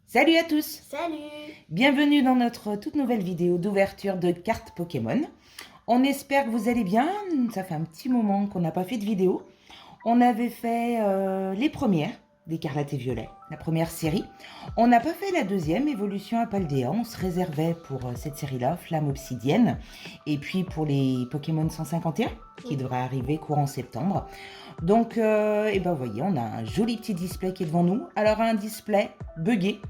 Salut à tous! Salut! Bienvenue dans notre toute nouvelle vidéo d'ouverture de cartes Pokémon. On espère que vous allez bien, ça fait un petit moment qu'on n'a pas fait de vidéo. On avait fait les premières d'Écarlate et Violet, la première série. On n'a pas fait la deuxième, Évolution à Paldea. On se réservait pour cette série-là, Flamme Obsidienne. Et puis pour les Pokémon 151, qui devraient arriver courant septembre. Donc, et ben voyez, on a un joli petit display qui est devant nous. Alors un display buggé.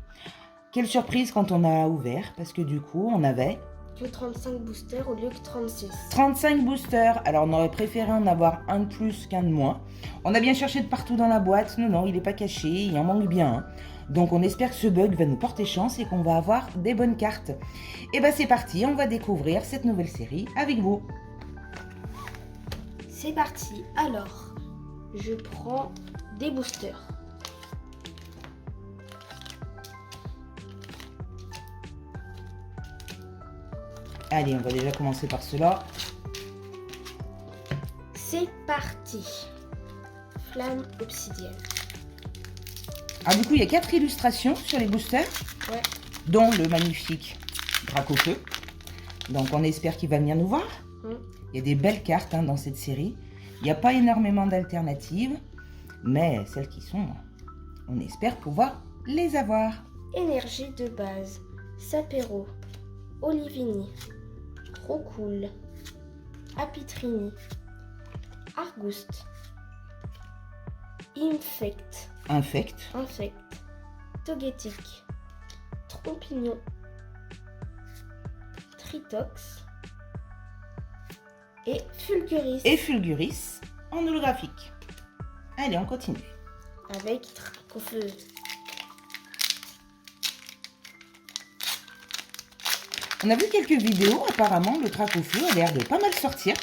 Quelle surprise quand on a ouvert, parce que du coup, on avait... Que 35 boosters au lieu que 36. 35 boosters. Alors, on aurait préféré en avoir un de plus qu'un de moins. On a bien cherché de partout dans la boîte. Non, il n'est pas caché, il en manque bien un. Donc, on espère que ce bug va nous porter chance et qu'on va avoir des bonnes cartes. Et ben, c'est parti, on va découvrir cette nouvelle série avec vous. C'est parti. Alors, je prends des boosters. Allez, on va déjà commencer par cela. C'est parti. Flamme obsidienne. Ah, du coup, il y a 4 illustrations sur les boosters. Ouais. Dont le magnifique Dracofeu. Donc, on espère qu'il va venir nous voir. Il y a des belles cartes dans cette série. Il n'y a pas énormément d'alternatives, mais celles qui sont, on espère pouvoir les avoir. Énergie de base. Sapero. Olivini. Rocool. Apitrini. Argouste. Infect. Togetic. Trompignon. Tritox. Et Fulguris. En holographique. Allez, on continue. Avec Dracofeu. On a vu quelques vidéos, apparemment le Dracofeu a l'air de pas mal sortir.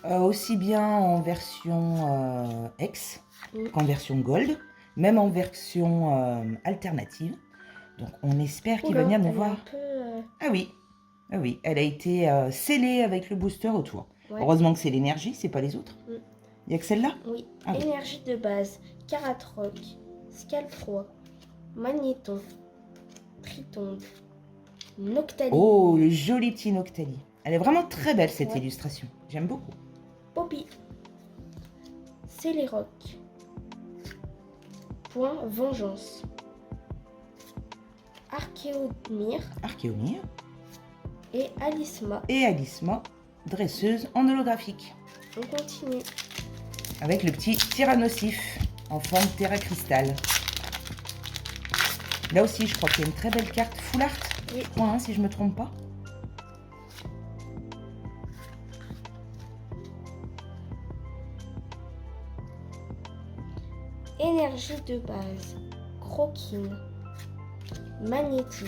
Aussi bien en version X qu'en version Gold, même en version alternative. Donc on espère qu'il va venir nous voir. Ah oui, elle a été scellée avec le booster autour. Ouais. Heureusement que c'est l'énergie, c'est pas les autres. Il n'y a que celle-là? Oui. Énergie de base, Caratroc, Scalfroid, Magnéton, Tritonde, Noctali. Oh, le joli petit Noctali. Elle est vraiment très belle cette illustration. J'aime beaucoup. Poppy, Céléroc, Point Vengeance, Archéomir. Et Alisma, dresseuse en holographique. On continue. Avec le petit Tyrannosif en forme Terra Cristal. Là aussi, je crois qu'il y a une très belle carte Full Art. Oui. Point, si je me trompe pas. Énergie de base, Croquine, Magnéti,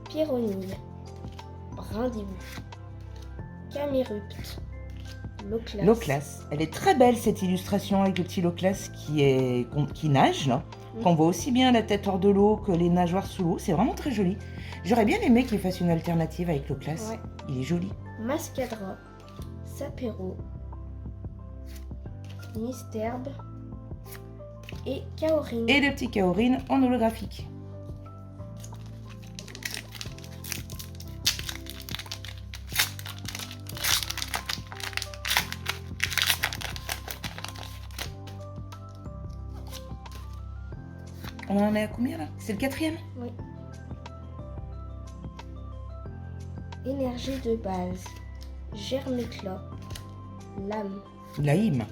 Pyronille, Brindibus, Camérupt, Loclas. Loclas. Elle est très belle cette illustration avec le petit Loclas qui nage là. Qu'on voit aussi bien la tête hors de l'eau que les nageoires sous l'eau. C'est vraiment très joli. J'aurais bien aimé qu'il fasse une alternative avec Loclas. Ouais. Il est joli. Mascadra, Sapero, Misterbe et Kaorine. Et le petit Kaorine en holographique. On en est à combien là? C'est le 4e? Oui. Énergie de base, Germicla, Laïm,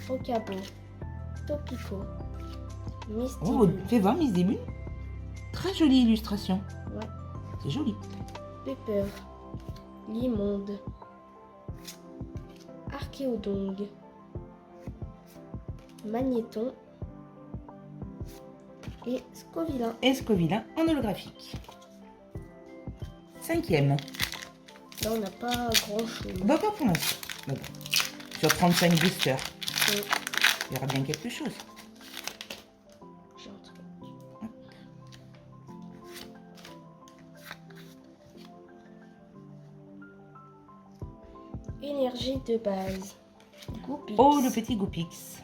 Okabo, Topico, Misty. Oh, fais voir Miss Début. Très jolie illustration. Ouais. C'est joli. Pepper, Limonde, Archéodong, Magnéton et Scovilin en holographique. 5e. Là, on n'a pas grand-chose. Bah, pas pour l'instant. Bon. Sur 35 boosters. Il y aura bien quelque chose. J'ai un truc. Énergie de base. Goupix. Oh, le petit Goupix.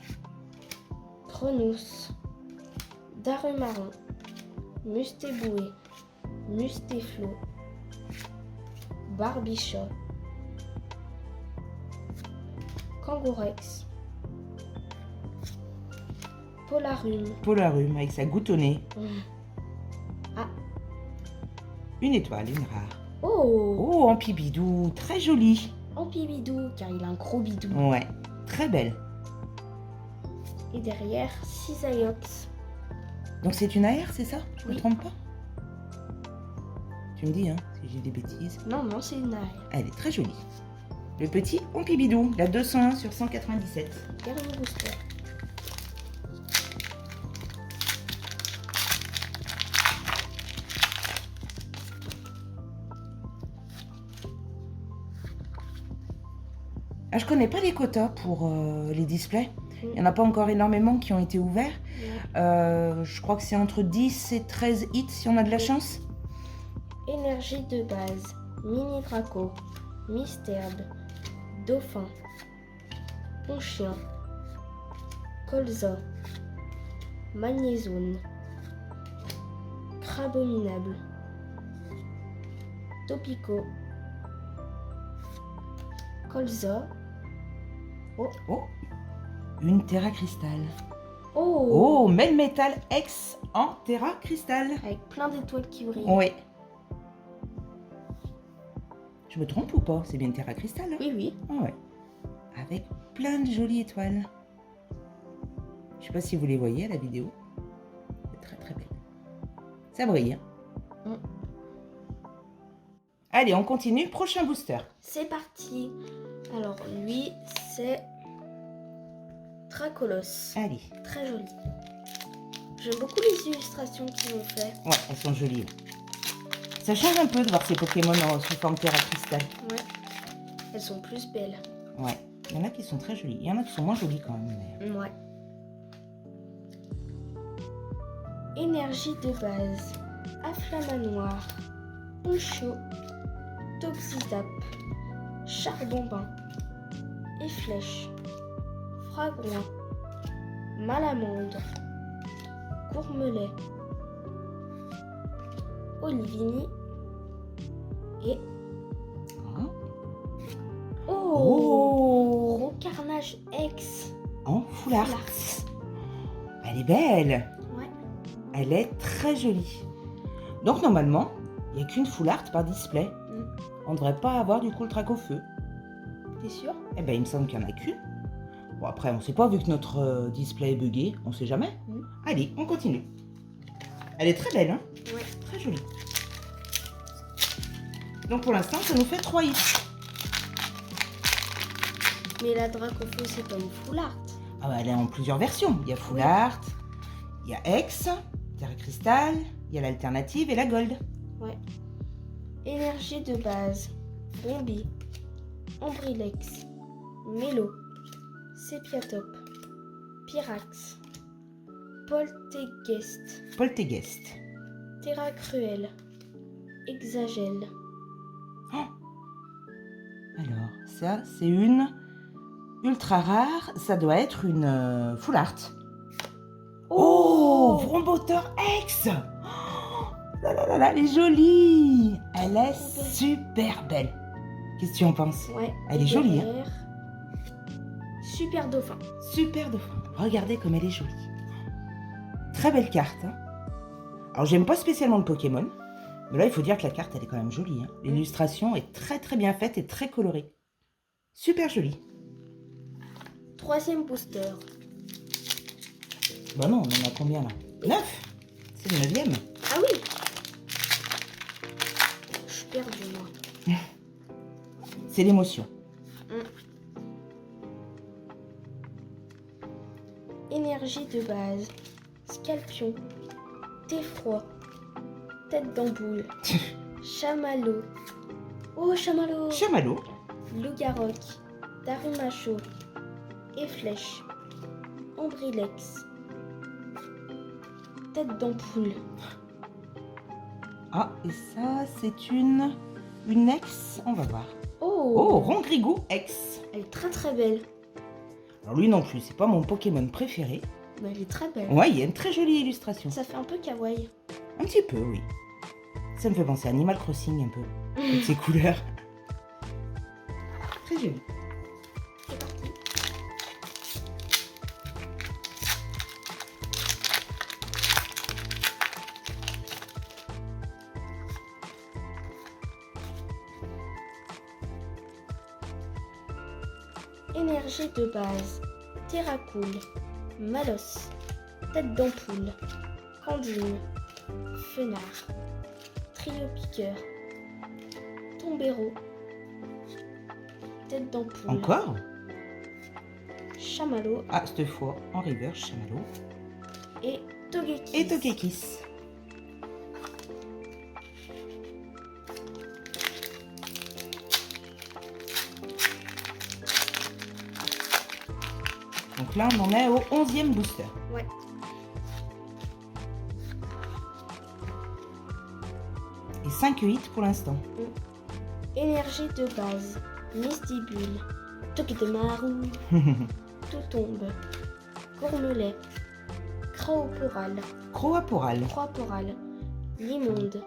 Chronos. Darumaron. Mustéboué, Mustéflo, Barbichon, Kangourex, Polarum, Polarum avec sa goutte au nez. Ah. Une étoile, une rare. Oh, Oh, Ampibidou, très jolie. Ampibidou, car il a un gros bidou. Ouais, très belle. Et derrière, Cisaiox. Donc c'est une AR, c'est ça? Je me Oui. trompe pas? Tu me dis, hein, si j'ai des bêtises. Non, non, c'est une aire. Elle est très jolie. Le petit Ampibidou, la 201 sur 197. Dernier booster. Ah, je connais pas les quotas pour les displays. Il n'y en a pas encore énormément qui ont été ouverts. Je crois que c'est entre 10 et 13 hits si on a de la chance. Énergie de base. Mini Draco. Mystherbe. Dauphin. Ponchien. Colza. Magnézone. Crabominable. Topico. Colza. Oh, une Terra Cristal. Oh, Oh, Melmetal X en Terra Cristal. avec plein d'étoiles qui brillent. Ouais. Je me trompe ou pas? C'est bien une Terra Cristal, hein? Oui, oui. Ah ouais. Avec plein de jolies étoiles. Je sais pas si vous les voyez à la vidéo. C'est très très belle. Ça brille, hein? Allez, on continue. Prochain booster. C'est parti. Alors lui, c'est Dracolos. Allez. Très joli. J'aime beaucoup les illustrations qu'ils ont fait. Ouais, elles sont jolies. Ça change un peu de voir ces Pokémon sous forme Terra Cristal. Ouais. Elles sont plus belles. Ouais. Il y en a qui sont très jolies. Il y en a qui sont moins jolies quand même. Mais... Ouais. Énergie de base. Afflamanoir. Poncho. Toxitap. Charbonbin. Efflèche. Fragouin. Malamande. Gourmelet. Olivini. Et... Hein? Oh, Oh, Gros Carnage X. en full art. Elle est belle. Ouais. Elle est très jolie. Donc normalement, il n'y a qu'une full art par display. On ne devrait pas avoir du coup le trac au feu. T'es sûr? Eh ben il me semble qu'il n'y en a qu'une. Bon après on ne sait pas vu que notre display est buggé, on ne sait jamais. Allez, on continue. Elle est très belle, hein? Ouais. Très jolie. Donc pour l'instant ça nous fait 3 hits. Mais la Dracofeu, c'est pas une full art. Ah bah, elle est en plusieurs versions. Il y a full art, il y a X, Terra Cristal, il y a l'alternative et la Gold. Ouais. Énergie de base. Bombi. Ambrilex. Mélo. Sépiatop. Pyrax. Polteguest. Polteguest. Terra Cruel. Exagel. Alors, ça, c'est une ultra rare. Ça doit être une full art. Oh, Vromboteur X. Oh, là, là, là, là, elle est jolie. Elle est super belle. Qu'est-ce que tu en penses? Ouais. Elle Et est jolie, hein? derrière, Super Dauphin. Super dauphin. Regardez comme elle est jolie. Très belle carte, hein? Alors, j'aime pas spécialement le Pokémon. Mais là, il faut dire que la carte, elle est quand même jolie, hein? L'illustration est très très bien faite et très colorée. Super jolie. Troisième booster. Bah non, on en a combien là? 9. C'est le 9e. Ah oui. Je suis perdue, moi. C'est l'émotion. Énergie de base. Scalpion. Thé-froid. Tête d'ampoule. Chamallow. Oh, chamallow. Chamallow. Loup-garroc. Darumacho. Efflèche. Ambrilex. Tête d'ampoule. Ah, et ça, c'est une X. On va voir. Oh, Oh, Rongrigou X. elle est très très belle. Alors lui non plus, c'est pas mon Pokémon préféré. Mais elle est très belle. Ouais, il y a une très jolie illustration. Ça fait un peu kawaii. Un petit peu, oui. Ça me fait penser à Animal Crossing un peu. Avec ses couleurs. Très joli. C'est parti. Énergie de base. Terracool. Malos. Tête d'ampoule. Candine. Fenard. Trio piqueur. Tombero. Tête d'ampoule. Encore? Chamallow Ah, cette fois, en reverse, chamallow. et Togekiss. Et Togekiss. Donc là, on en est au 11e booster. Ouais. Et 5 hits pour l'instant. Énergie de base. Mistibule. Togedemaru. Tout tombe. Gourmelet. Craoporal. Croaporal. Croaporal. Limonde.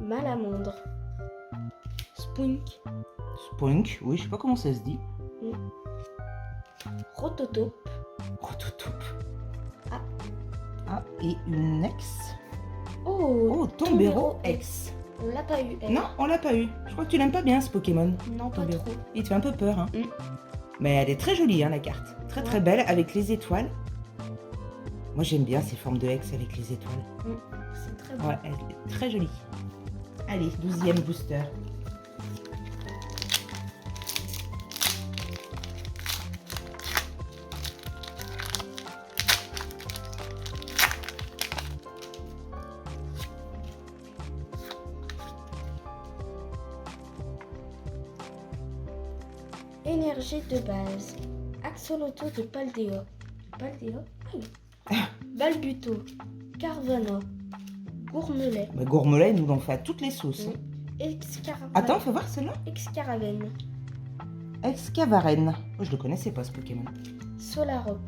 Malamondre. Spunk. Spunk, oui, je sais pas comment ça se dit. Rototope. Rototope. Ah. Ah, et une ex. Oh, Tombero X. On l'a pas eu, elle. Non, on l'a pas eu. Je crois que tu l'aimes pas bien ce Pokémon. Non, pas Tombero. trop. Il te fait un peu peur, hein. Mm. Mais elle est très jolie, hein, la carte. Très très Ouais. belle avec les étoiles. Moi j'aime bien ces formes de X avec les étoiles. C'est très bon. Ouais, elle est très jolie. Allez, 12e booster. Énergie de base. Axoloto de Paldeo. Paldeo? Ah oui. Balbuto. Carvana. Gourmelet. Bah, Gourmelet, nous l'on fait à toutes les sauces. hein. Excaraven. Attends, faut voir celle-là. Excaraven. Excavaren. Oh, je le connaissais pas ce Pokémon. Solaroc.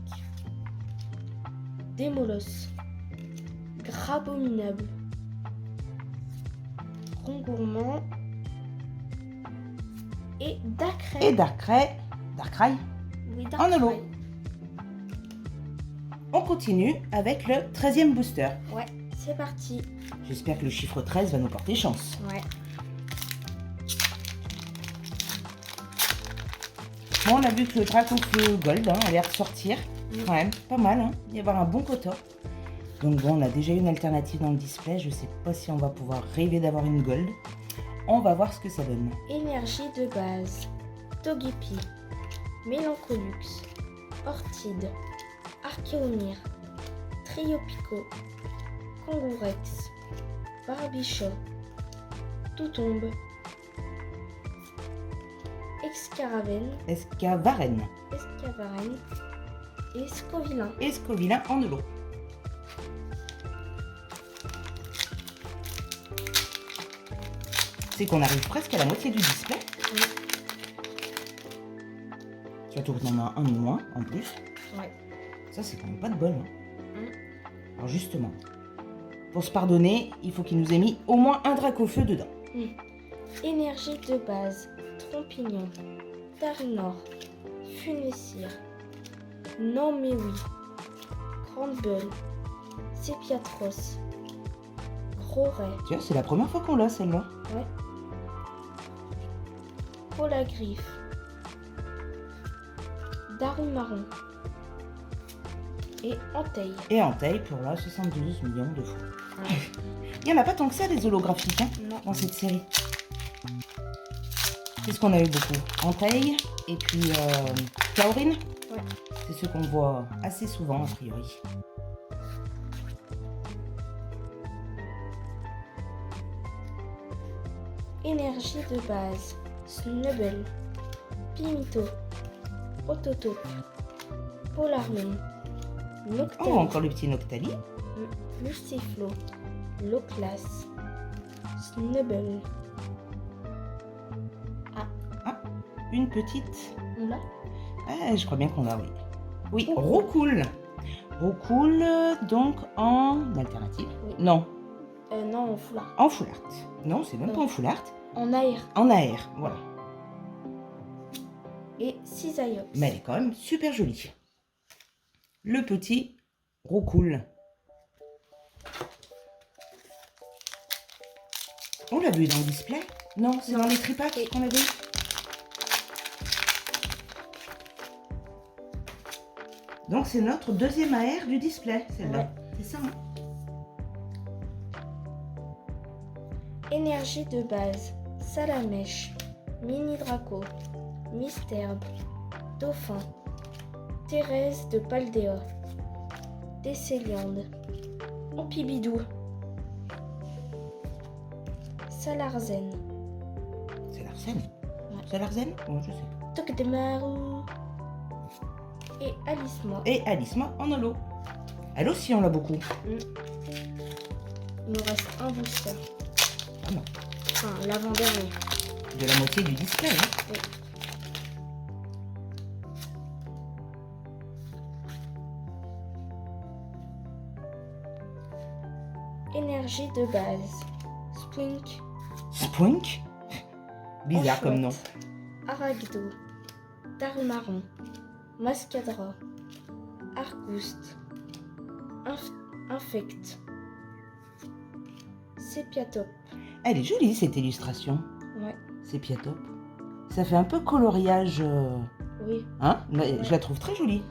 Démolos. Grabominable. Rongourmand. Et Darkrai. Et Darkrai. Darkrai. Oui, en holo. Darkrai. On continue avec le 13e booster. Ouais, c'est parti. J'espère que le chiffre 13 va nous porter chance. Ouais. Bon, on a vu que le Dracofeu Gold allait ressortir. Quand même, pas mal. Hein. Il va y avoir un bon quota. Donc bon, on a déjà une alternative dans le display. Je sais pas si on va pouvoir rêver d'avoir une Gold. On va voir ce que ça donne. Énergie de base. Togepi. Mélancolux. Orchide. Archeomir. Triopico. Kangourex. Barbichot. Toutombe. Excaraven. Excavaren. Escavaren. Et Scovillain. Et Scovillain en holo. C'est qu'on arrive presque à la moitié du display. Oui. Surtout qu'on en a un de moins en plus. Ouais. Ça, c'est quand même pas de bol. hein. Mm. Alors justement, pour se pardonner, il faut qu'il nous ait mis au moins un Dracofeu dedans. Énergie de base. Trompignon. Tarinor. Funessir. Non mais oui. Grande Bulle. Sépiatros. Gros Ray. Tiens, c'est la première fois qu'on l'a celle-là. Ouais. Polagriffe. Darumaron. Et Anteille. Et en taille pour là 72 millions de fois. Ouais. Il n'y en a pas tant que ça des holographiques hein, Non. dans cette série. C'est ce qu'on a eu beaucoup. Anteille et puis Kaorin. Ouais. C'est ceux qu'on voit assez souvent a priori. Énergie de base. Snubble. Pimito. Ototope. Polarmon. Oh, Noctali. encore le petit Noctali. Luciflo. Loclas. Snubble. Une petite. On l'a? Ah, je crois bien qu'on l'a, oui. Oui, Roucoule. Roucoule. Roucoule, donc en alternative. Oui. Non. Non, en foulard. En full art. Non, c'est même pas en full art. En air. En AR, voilà. Et cisaillox. Mais elle est quand même super jolie. Le petit Roucoule. On l'a vu dans le display? Non, c'est dans les tripacks qu'on l'a vu. Donc c'est notre deuxième AR du display, celle-là. Ouais. C'est ça, hein? Énergie de base. Salamèche. Mini Draco. Mystherbe. Dauphin. Thérèse de Paldea. Décéliande. Ampibidou. Salarzen. C'est l'Arsène. Ouais. C'est l'Arsène? Oh, je sais pas. Tokdemaru. Et Alisma. Et Alisma en holo. Elle aussi, on l'a beaucoup. Il nous reste un booster. Ah non. Enfin, l'avant-dernier. De la moitié du display, hein? Oui. Énergie de base. Spwink. Spwink. Bizarre comme nom. Aragdo. Darmaron. Mascadra. Argouste. Infect. Sépiatop. Elle est jolie cette illustration. Ouais. Sépiatop. Ça fait un peu coloriage. Oui. Hein? Mais Ouais. je la trouve très jolie.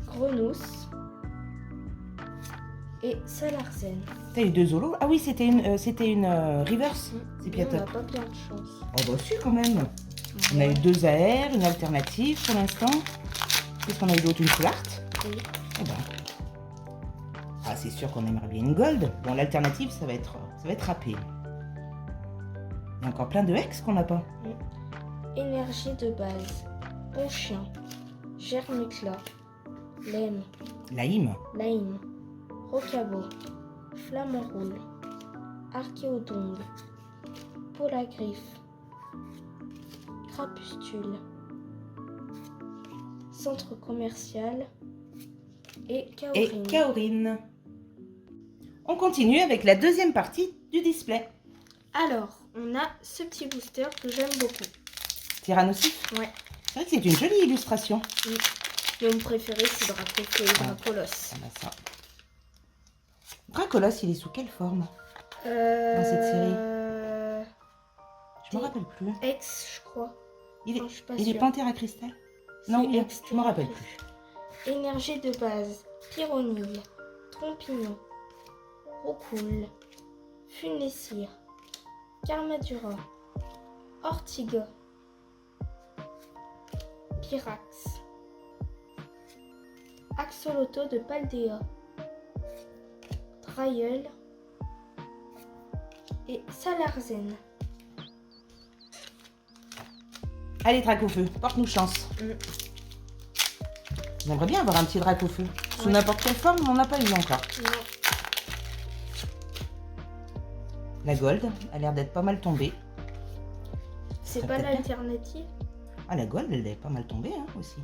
Grenousse. Et Salarzen. T'as eu deux holos? Ah oui, c'était une reverse. On n'a Sépiatop. pas bien de chance. Oh bah si quand même. On a eu deux AR, une alternative pour l'instant. Qu'est-ce qu'on a eu d'autre? Une full art? Oui. Eh ben. Ah, c'est sûr qu'on aimerait bien une gold. Bon, l'alternative, ça va être râpé. Il y a encore plein de hex qu'on n'a pas. Énergie de base. Bon chien. Germicla. Lemme. Laïm. Laïm. Rocabo. Flamant roule. Archéodonde. Polagriffe. Crapustule. Centre commercial. Et Et Kaorine. Kaorine. On continue avec la deuxième partie du display. Alors, on a ce petit booster que j'aime beaucoup. Tyrannosif. Ouais. C'est vrai que c'est une jolie illustration. Mon préféré, c'est Dracofeu et Dracolos. Ah bah ça. Dracolos, il est sous quelle forme? Dans cette série Je me Des- rappelle plus. Ex, je crois. Il est, Enfin, je suis pas il est sûre. panthère à cristal? Non, C'est il est- ex- je me rappelle plus. Énergie de base. Pyronille. Trompignon. Roucoule. Funessire. Carmadura. Ortiga. Pyrax. Axoloto de Paldea. Drailleul. Et Salarzen. Allez, Dracofeu, porte-nous chance. J'aimerais bien avoir un petit Dracofeu. Sous Ouais. n'importe quelle forme, on n'en a pas eu encore. Non. La gold a l'air d'être pas mal tombée. C'est Ça pas peut-être l'alternative. Ah, la gold, elle est pas mal tombée hein, aussi.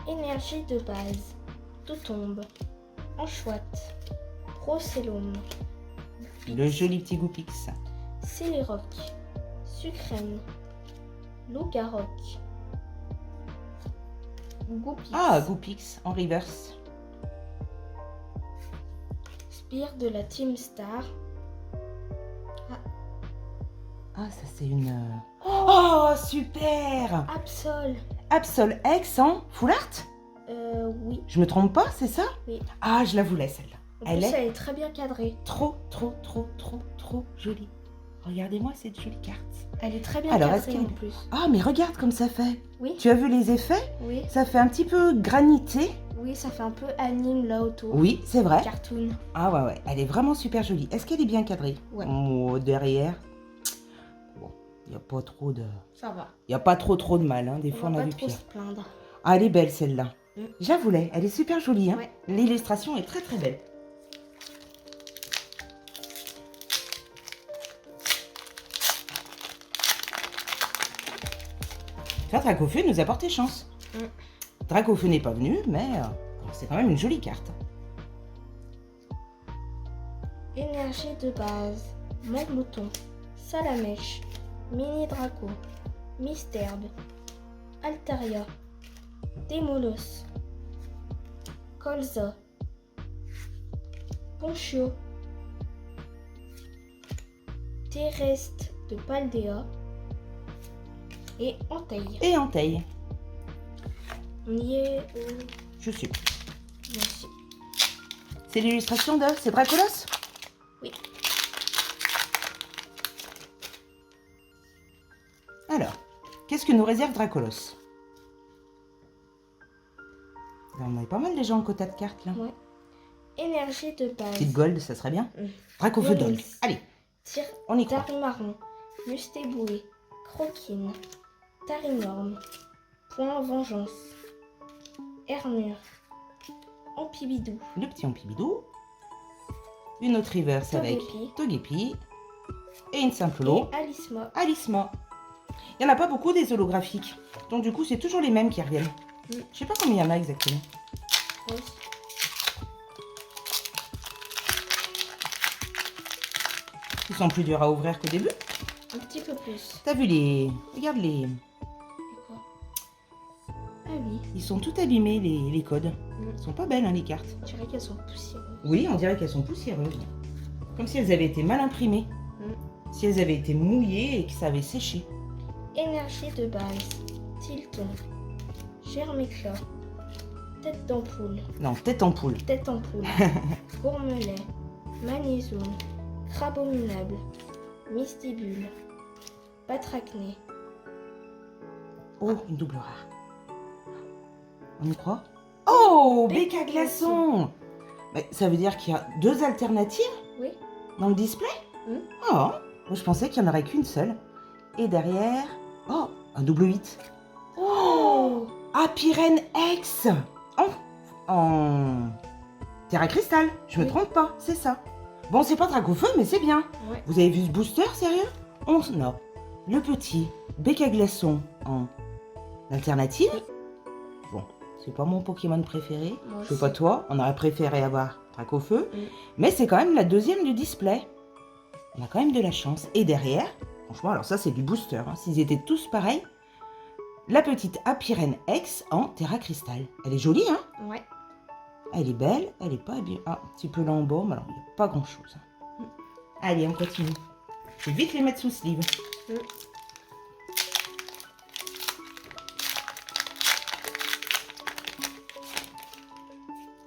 Énergie de base. Tout tombe. Enchouette. Procellum. Le joli petit Goupix. Céliroc. Sucrène. Loup-garoc. Goupix. Ah, Goupix en reverse. Spire de la Team Star. Ah, ça c'est une... Oh, super! Absol. Absol X en full art? Oui. Je me trompe pas, c'est ça? Oui. Ah, je la voulais celle-là. En Elle plus, est elle est très bien cadrée. trop jolie. Regardez-moi cette jolie carte. Elle est très bien Alors, est-ce cadrée qu'elle en est- plus. Ah, mais regarde comme ça fait. Oui. Tu as vu les effets? Oui. Ça fait un petit peu granité. Oui, ça fait un peu anime là autour. Oui, c'est vrai. Cartoon. Ah ouais, elle est vraiment super jolie. Est-ce qu'elle est bien cadrée? Ouais. Oh, derrière. Bon, il n'y a pas trop de... Ça va. Il n'y a pas trop de mal, hein. Des On fois on va a pas vu trop pire. se plaindre. Ah, elle est belle celle-là. Mm. Je la voulais, elle est super jolie. Hein. Ouais. L'illustration est très belle. Ça, Dracofeu nous a porté chance. Mm. Dracofeu n'est pas venu, mais c'est quand même une jolie carte. Énergie de base. Montmouton. Salamèche. Mini Draco. Misterbe. Altaria. Démolos. Colza. Ponchio. Terrestre de Paldea. Et Anteille. Et Anteille. On y est Je sais. Moi aussi. C'est l'illustration de... C'est Dracolos? Oui. Alors, qu'est-ce que nous réserve Dracolos? Là, on a pas mal déjà en quota de cartes, là. Ouais. Énergie de base. Petite gold, ça serait bien. Mm. Dracofeu gold. Onyx. Allez, Tir on y croit. Tarimarron. Mustéboué. Croquine. Tarinorme. Point Vengeance. Hermure. Ampibidou. Le petit Ampibidou. Une autre reverse avec Togepi. Togepi. Et une simple lot. Et Alisma. Alisma. Il n'y en a pas beaucoup des holographiques. Donc du coup, c'est toujours les mêmes qui reviennent. Mm. Je sais pas combien il y en a exactement. Oui. Ils sont plus durs à ouvrir qu'au début. Un petit peu plus. T'as vu les... Regarde les... Et quoi? Ah oui. Ils sont tout abîmés, les codes. Mm. Elles sont pas belles, hein, les cartes. Je dirais qu'elles sont poussiéreuses. Oui, on dirait qu'elles sont poussiéreuses. Comme si elles avaient été mal imprimées. Mm. Si elles avaient été mouillées et que ça avait séché. Énergie de base. Tilton. Germécla. Tête d'ampoule. Non, tête en poule. Tête ampoule. Gourmelet. Magnésium. Crabominable. Mystibule. Batracné. Oh, une double rare. On y croit? Oh, Béca Glaçon. Mais ça veut dire qu'il y a deux alternatives Oui. dans le display? Mm. Oh, moi, je pensais qu'il n'y en aurait qu'une seule. Et derrière... Oh, un double 8. Oh, Apirène X en Terra Cristal. Je me Oui. trompe pas, c'est ça. Bon, c'est pas Dracofeu, mais c'est bien. Ouais. Vous avez vu ce booster, sérieux? On a le petit Béca Glaçon en alternative. Oui. Bon, c'est pas mon Pokémon préféré. Moi Je sais aussi. pas toi, on aurait préféré avoir Dracofeu. Mm. Mais c'est quand même la deuxième du display. On a quand même de la chance. Et derrière, franchement, alors ça c'est du booster. Hein. S'ils étaient tous pareils, la petite Apirène X en Terra Cristal. Elle est jolie, hein? Ouais. Elle est belle, elle est pas bien. Ah, un petit peu là en bas, mais alors il n'y a pas grand chose. Allez, on continue. Je vais vite les mettre sous sleeve. Mm.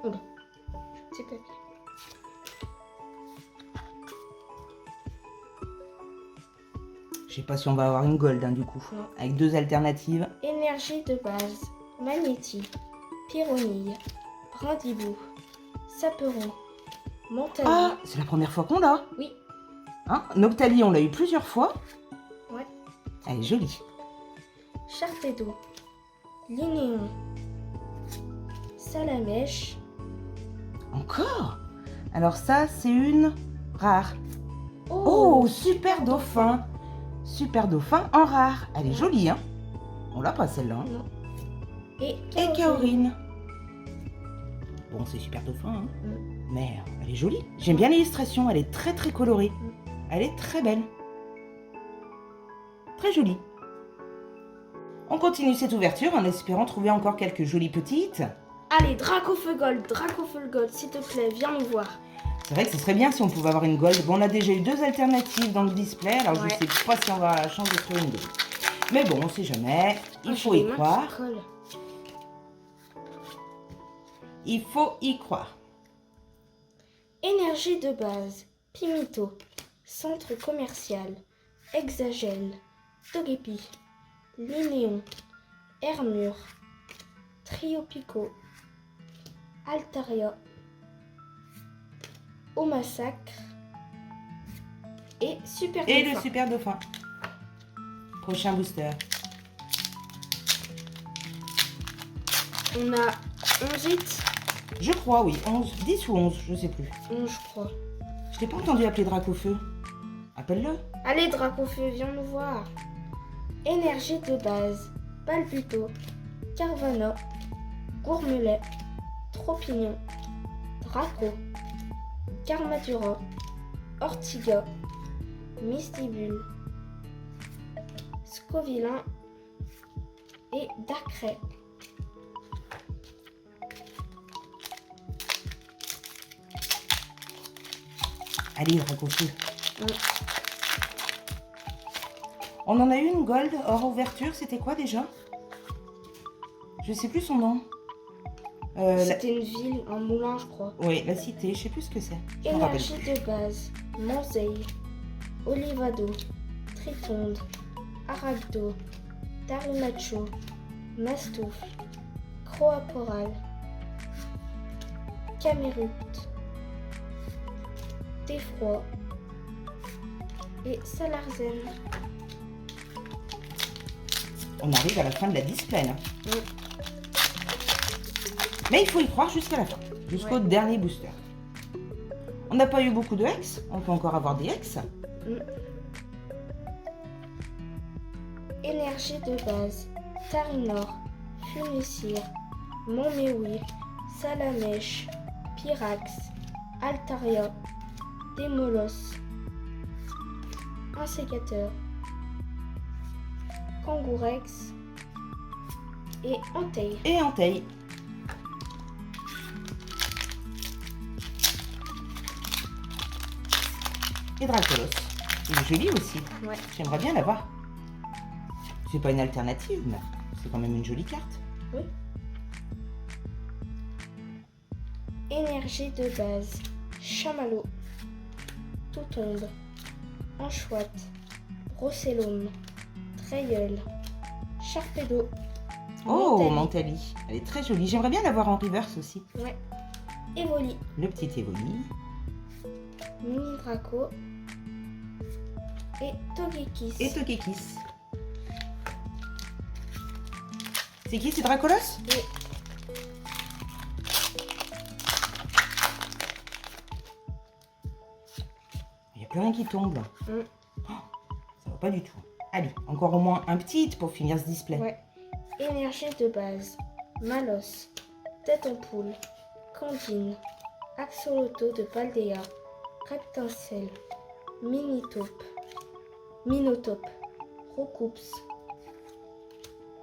Oula. Petit papier. Je sais pas si on va avoir une gold hein, du coup. Non. Avec deux alternatives. Énergie de base. Magnéti. Pyronille. Brindibou. Saperon. Montagne. Ah, c'est la première fois qu'on l'a. Oui. Hein, Noctali, on l'a eu plusieurs fois. Ouais. Elle est jolie. Charpedo. Linéon. Salamèche. Encore? Alors ça, c'est une rare. Oh, super dauphin. Super dauphin en rare. Elle est jolie, hein? On l'a pas celle-là. Hein. Non. Et Et Kaorine. Bon, c'est super dauphin, hein? Mais elle est jolie. J'aime bien l'illustration, elle est très très colorée. Elle est très belle. Très jolie. On continue cette ouverture en espérant trouver encore quelques jolies petites. Allez, Dracofeu Gold, s'il te plaît, viens nous voir. C'est vrai que ce serait bien si on pouvait avoir une gold. Bon, on a déjà eu deux alternatives dans le display, alors Ouais. je sais pas si on va avoir la chance de trouver une gold. Mais bon, on sait jamais. Il faut J'ai y les mains qui croire. collent. Il faut y croire. Énergie de base. Pimito. Centre commercial. Hexagel. Togepi. Linéon. Hermure. Trio Pico. Altaria. Au massacre. Et Super Et le Dauphin. super dauphin. Prochain booster. On a 11 hits. Je crois, oui. 11, 10 ou 11, je sais plus. 11, je crois. Je t'ai pas entendu appeler Dracofeu. Appelle-le. Allez, Dracofeu, viens nous voir. Énergie de base. Palputo. Carvana. Gourmelet. Tropignon. Draco. Carmadura. Ortiga, Mystibule, Scovillain et Darkrai. Allez, Dracofeu. Mm. On en a eu une gold hors ouverture, c'était quoi déjà? Je sais plus son nom. C'était une ville, un moulin, je crois. Oui, la cité, je sais plus ce que c'est. Je me rappelle Énergie plus. de base, Monzeille, Olivado, Tritonde, Aragdo, Tarumacho, Mastouf, Croaporal, Camerupt, Teffroi et Salarzen. On arrive à la fin de la display là. Mm. Mais il faut y croire jusqu'à la fin, jusqu'au Ouais. dernier booster. On n'a pas eu beaucoup de hex, on peut encore avoir des hex. Énergie de base, Tarinor, Funicire, Montméouir, Salamèche, Pyrax, Altaria, Démolos, Insécateur, Kangourex et Entei. Et Entei. Et Dracolos. Il est joli aussi. Ouais. J'aimerais bien l'avoir. C'est pas une alternative, mais c'est quand même une jolie carte. Oui. Énergie de base, Chamallow, Toutombe, Anchouette, Brocellum, Treilleul, Charpedo, Oh, Montali. Montali. Elle est très jolie. J'aimerais bien l'avoir en reverse aussi. Ouais. Evoli, Le petit Evoli. Mini Draco et Togekiss. Et Togekiss. C'est qui, c'est Dracolos? Et Il n'y a plus rien qui tombe. Là. Mm. Oh, ça va pas du tout. Allez, encore au moins un petit hit pour finir ce display. ouais. Énergie de base, Malos, Tête en poule, Candine, Axoloto de Paldea, Reptincelle, Minotape, Roucoups,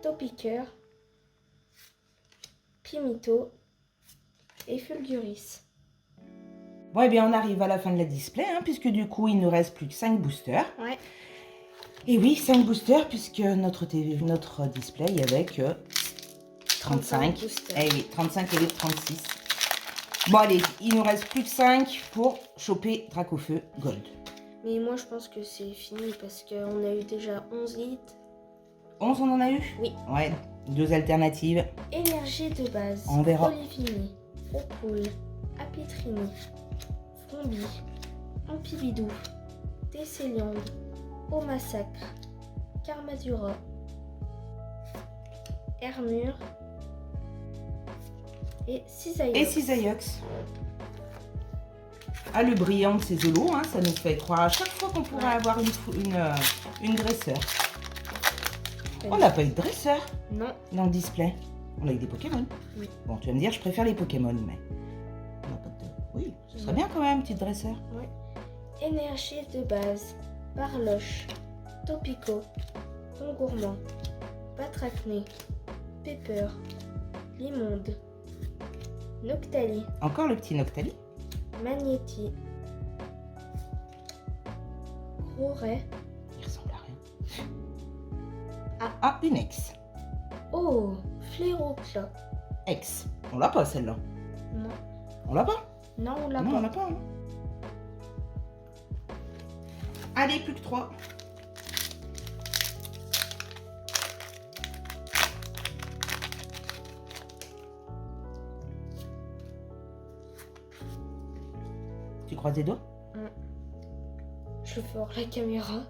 Topiqueur, Pimito et Fulguris. Bon, et bien, on arrive à la fin de la display, hein, puisque du coup, il ne reste plus que 5 boosters. Ouais. Et oui, 5 boosters, puisque notre display, il y avait que 35. boosters. Eh oui, 35 et 36. Bon, allez, il nous reste plus que 5 pour choper Dracofeu Gold. Mais moi je pense que c'est fini parce qu'on a eu déjà 11 hits. 11, on en a eu? Oui. Ouais, 2 alternatives. Énergie de base, On verra. Olivini, Opoul, Apitrini, Frombi, Ampibidou, Tesseliande, Au Massacre, Carmadura, Hermure et Cisaillon. Et Cisaillux. Ah, le brillant de ces Zolos, hein, ça nous fait croire à chaque fois qu'on pourrait Ouais. avoir une dresseur. On n'a pas eu de dresseur Non, dans le display. On a eu des Pokémon. Oui. Bon, tu vas me dire, je préfère les Pokémon, mais... on n'a pas de... Oui, ce serait bien quand même, petite dresseur. énergie de base, Barloche, Topico, Congourmand, Patracné, Pepper, Limonde, Noctali, Encore le petit Noctali. Magnéti, Groret, Il ressemble à rien. Ah. Ah, une ex. oh, Flérocla. Ex. On l'a pas, celle-là. Non, On l'a pas. non, on l'a Non, on pas. l'a pas. Hein. Allez, plus que 3. Tu croises les doigts? Je vais voir la caméra.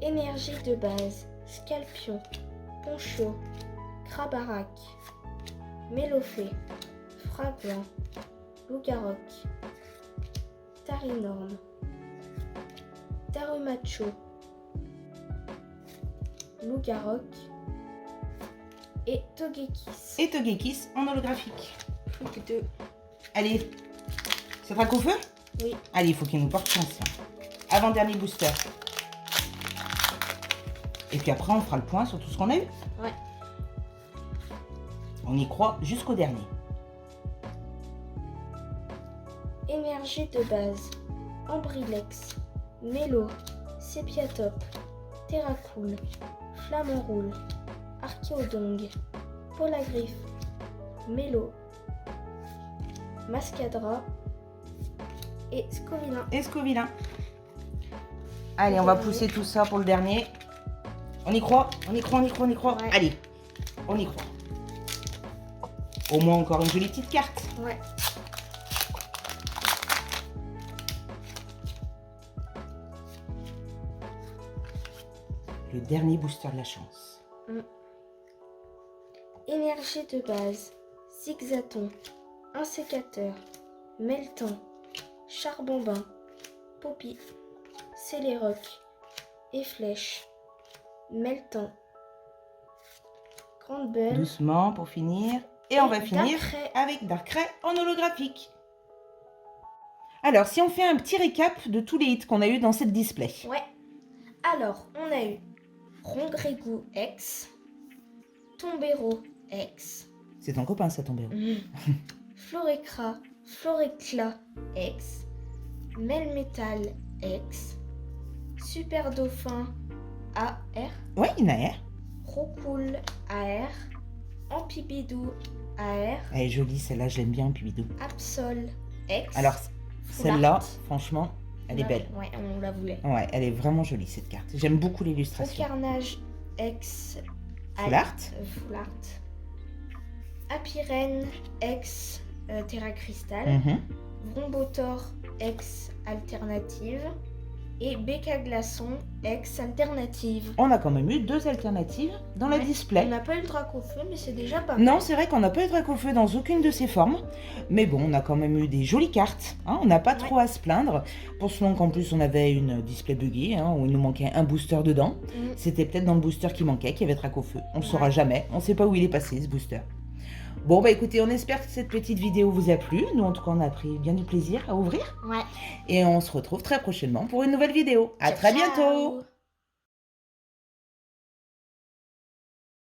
Énergie de base, Scalpion, Poncho, Crabarac, Mélophée, Fragouin, Lougaroc, Tarinorme, Tarumacho, Lougaroc et Togekiss. Et Togekiss en holographique. Plus que deux. Allez, c'est Dracofeu? Oui. Allez, il faut qu'il nous porte chance. Avant-dernier booster. Et puis après, on fera le point sur tout ce qu'on a eu. Ouais. On y croit jusqu'au dernier. Énergie de base. Ambrilex. Mélo. Sépiatop. Terracool. Flamant roule. Archéodong. Polagriffe. Mélo. Mascadra. Et Scovilin. Et Scovilin. Allez, on va pousser tout ça pour le dernier. On y croit, on y croit, on y croit, on y croit. Ouais. Allez, on y croit. Au moins encore une jolie petite carte. Ouais. Le dernier booster de la chance. Énergie de base. Zigzaton. Insécateur. Meltan. Charbonbin. Poppy. Céléroc. Et Flèche. Meltan. Grande Belle. Doucement pour finir. Et on va finir Darkrai. avec Darkrai en holographique. Alors, si on fait un petit récap de tous les hits qu'on a eu dans cette display. Ouais. Alors, on a eu Rongrégou X. Tombero X. C'est ton copain, ça, Tombero. Floréclat X. Melmetal X. Super Dauphin AR. Ouais, il y en a un. Rocool AR. Ampibidou AR. Elle est jolie, celle-là, je l'aime bien, Pibidou. Absol X. Alors, Full celle-là, art. franchement, elle est belle. Ouais, on la voulait. Ouais, elle est vraiment jolie, cette carte. J'aime beaucoup Au l'illustration. Carnage X. Full art. Full art. Apirène X Terra Crystal. Mhm. Vrombotor X Alternative. Et Becca Glaçon X Alternative. On a quand même eu 2 alternatives dans la Ouais. display. On n'a pas eu le Dracofeu, mais c'est déjà pas mal. Non, c'est vrai qu'on n'a pas eu de Dracofeu dans aucune de ses formes. Mais bon, on a quand même eu des jolies cartes. Hein, on n'a pas trop à se plaindre. Pour ce long qu'en plus, on avait une display buggy, hein, où il nous manquait un booster dedans. C'était peut-être dans le booster qui manquait, qu'il y avait Dracofeu. On ne le saura jamais. On ne sait pas où il est passé, ce booster. Bon, bah écoutez, on espère que cette petite vidéo vous a plu. Nous, en tout cas, on a pris bien du plaisir à ouvrir. Ouais. Et on se retrouve très prochainement pour une nouvelle vidéo. À très bientôt!